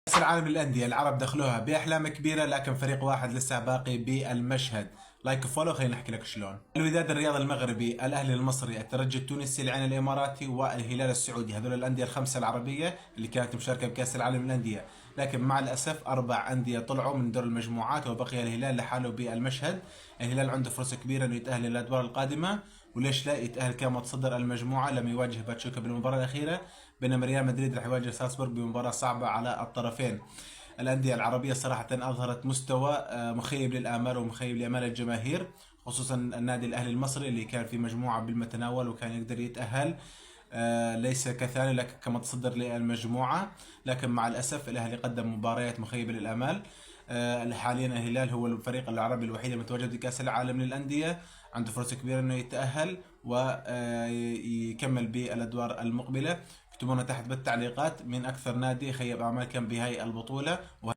كأس العالم للأندية العرب دخلوها بأحلام كبيرة، لكن فريق واحد لسه باقي بالمشهد. لايك فولو، خلينا نحكي لك شلون. الوداد الرياض المغربي، الأهلي المصري، الترجي التونسي، العين الإماراتي، والهلال السعودي، هذول الأندية الخمسة العربية اللي كانت مشاركة بكأس العالم للأندية. لكن مع الأسف 4 أندية طلعوا من دور المجموعات وبقي الهلال لحاله بالمشهد. الهلال عنده فرصة كبيرة إنه يتأهل للأدوار القادمة، وليش لا يتأهل كمتصدر المجموعة لما يواجه باتشوكا بالمباراة الأخيرة. بينما ريال مدريد راح يواجه سالزبورغ بمباراة صعبة على الطرفين. الأندية العربية صراحة أظهرت مستوى مخيب للآمال ومخيب لآمال الجماهير، خصوصا النادي الأهلي المصري اللي كان في مجموعة بالمتناول وكان يقدر يتأهل، ليس كثاني لك كمتصدر للمجموعة. لكن مع الأسف الأهلي قدم مباريات مخيبة للآمال. حاليا الهلال هو الفريق العربي الوحيد المتواجد في كأس العالم للأندية، عنده فرصة كبيرة انه يتأهل ويكمل بالادوار المقبلة. اكتبونا تحت بالتعليقات من اكثر نادي خيب اعمال كان بهاي البطولة.